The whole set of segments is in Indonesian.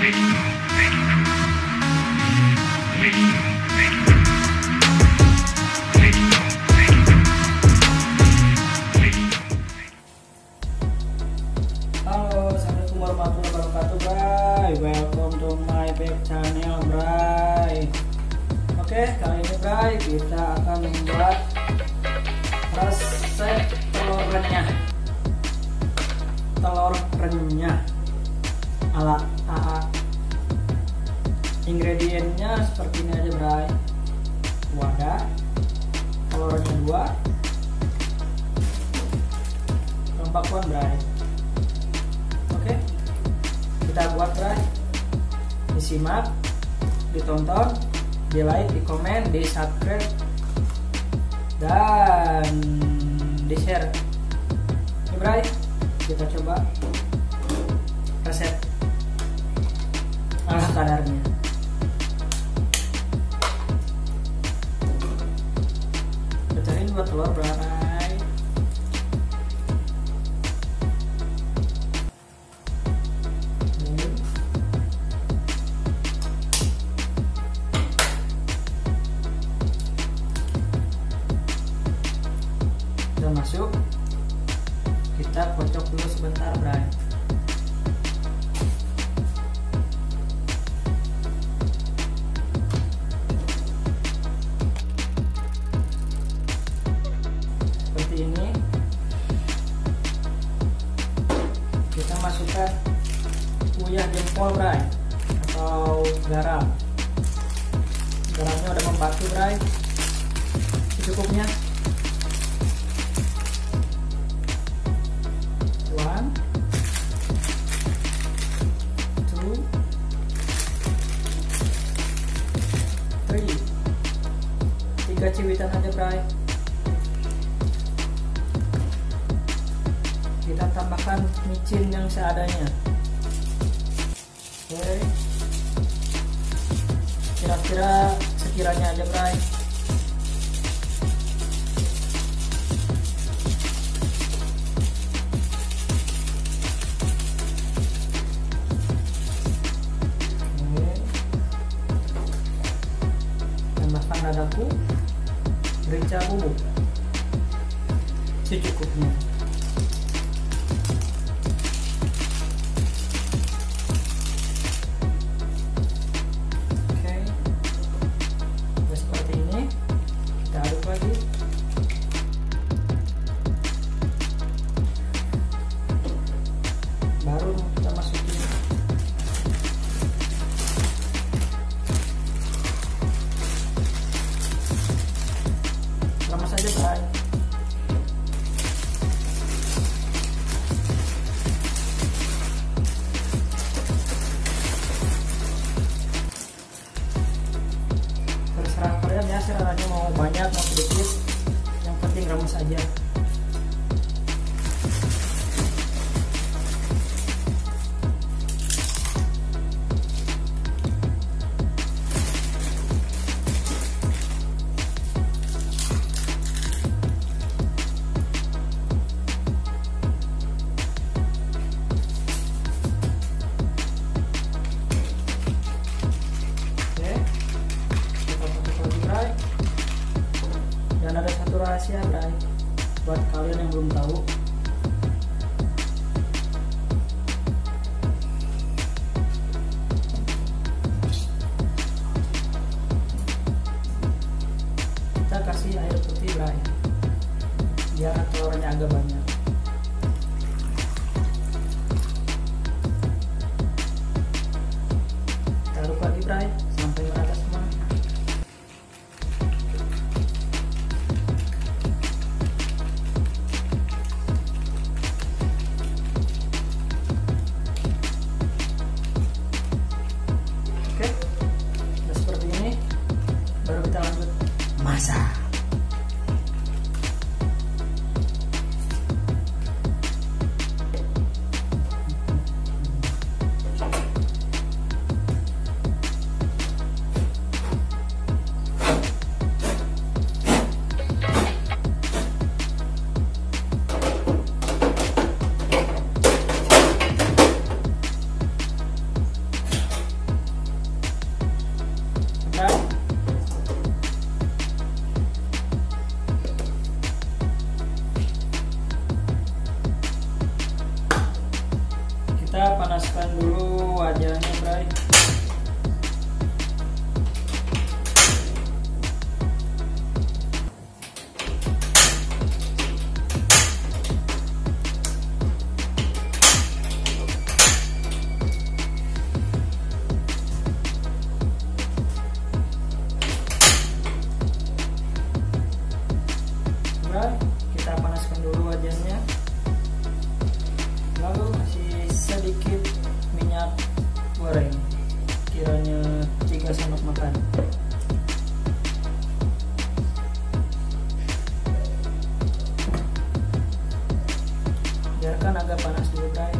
Halo, assalamualaikum warahmatullahi wabarakatuh, Bray. Welcome to my back channel, Bray. Oke, kali ini, Bray, kita akan membuat resep telur renyah ala AA. Ingredientnya seperti ini aja, Bray. Wadah, telurnya 2, rempah, Bray. Oke, kita buat, Bray. Disimak, ditonton, di like, di komen, di subscribe, dan di share. Oke, Bray, kita coba resep ala kadarnya. Pecahin 2 telur, Bray. Udah masuk, kita kocok dulu sebentar, Bray. Seperti ini. Kita masukkan uyah jempol, Bray, atau garam. Garamnya udah membatu, Bray. Secukupnya. 1, 2, 3. 3 ciwitan aja, Bray. Kita tambahkan micin yang seadanya. Oke, kira-kira sekiranya aja, Bray. Tambahkan ladaku, merica bubuk secukupnya. Oke, udah seperti ini. Kita aduk lagi. Baru kita masukin lemas aja, Bray. Terserah kalian ya, seleranya mau banyak mau sedikit, yang penting remes aja. Dan ada satu rahasia, Bray, buat kalian yang belum tahu. Kita kasih air putih, Bray, biar telurnya agak banyak. Kita aduk lagi, Bray, sampai merata semua. Masak. sendok makan. Biarkan agak panas dulu, Bray.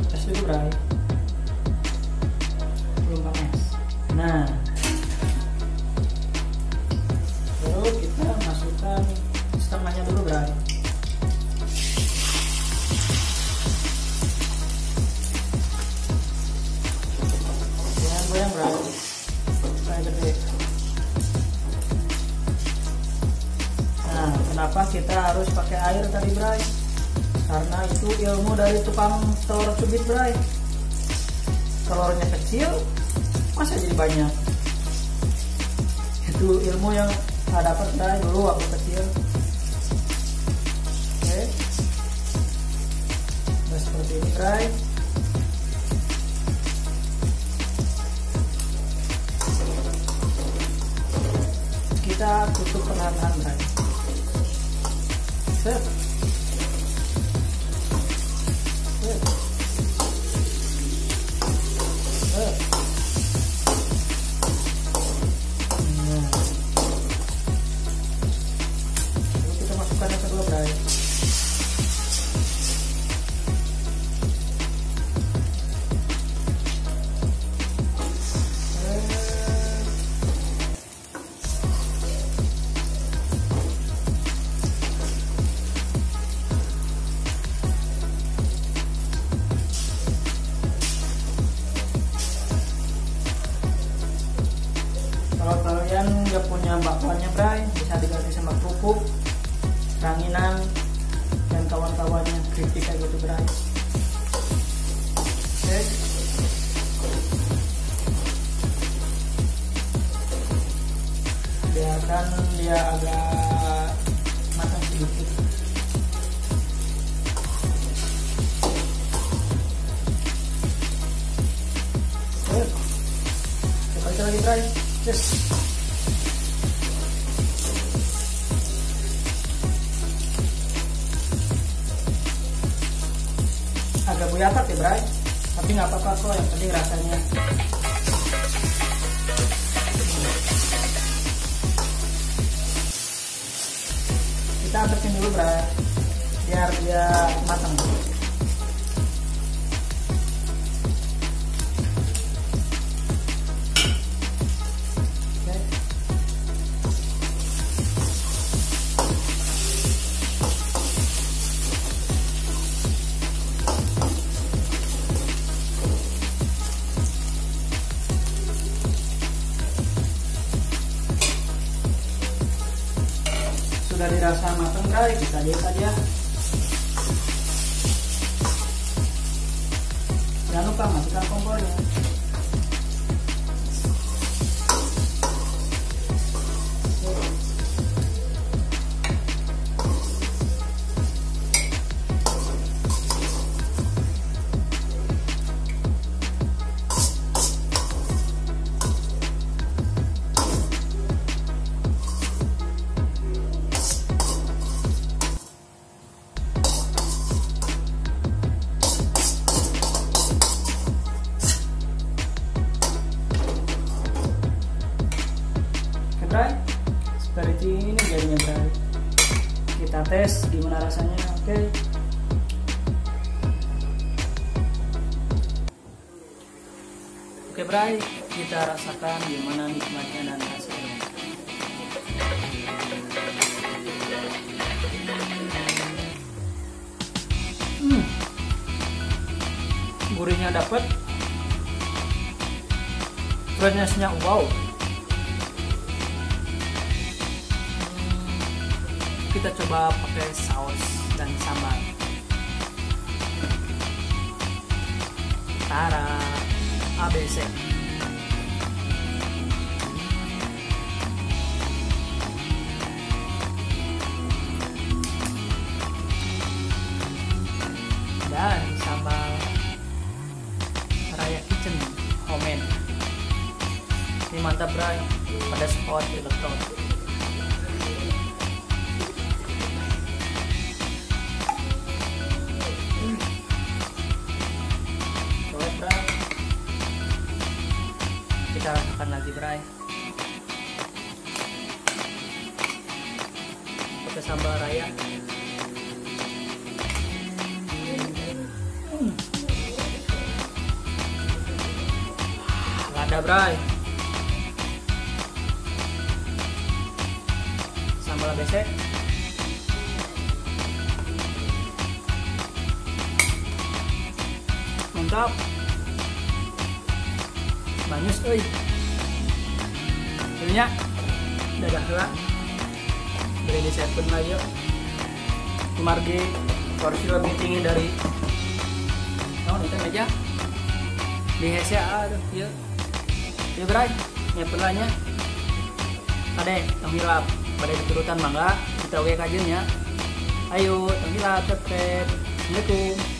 Tes dulu, Bray. Belum panas. Nah, baru kita masukkan setengahnya dulu, Bray. Goyang-goyang, Bray. Supaya gede. Nah, kenapa kita harus pakai air tadi, Bray? Karena itu ilmu dari tukang telur cubit, Bray. Telurnya kecil, masa jadi banyak? Itu ilmu yang nggak dapat, Bray, dulu waktu kecil. Oke, nah seperti ini, Bray. Kita tutup perlahan-lahan, Bray. Set. Set. Set. Nah. Lalu kita masukkan yang kedua, Bray. Kalau kalian nggak punya bakwannya, Bray, bisa diganti sama kerupuk, ranginan, dan kawan-kawannya, keripik kayak gitu, Bray. Oke. Biarkan dia agak matang sedikit. Oke. Kita lagi, Bray. Yes. Agak buyatak ya, Bray, tapi nggak apa-apa kok, yang penting rasanya. Kita adepin dulu, Bray, biar dia matang. Sudah dirasa matang, Bray, kita lihat aja. Jangan lupa matikan kompornya. Bray, seperti ini jadinya, Bray. Kita tes gimana rasanya. Oke. Oke, Bray, kita rasakan gimana nikmatnya dan hasilnya. Gurihnya dapat, freshness-nya wow. Kita coba pakai saus dan sambal. Tara, ABC. Dan sambal Raya Kitchen homemade. Ini mantap, Bray, pedas hot elektron. kita ratakan lagi bray. Pakai sambal raya. Lada bray. Sambal besek. Mantap. Manis euy. Nya dadah heula. Beri disetkeun lagi yuk. Margi porsi lebih tinggi dari itu meja. Di hese aduh ieu. Ieu bray, nyepelannya. Ade, tong hilap. Pada diturutan mangga, kita oke kajian ya. Ayo, tong hilap, subscribe. Assalamualaikum.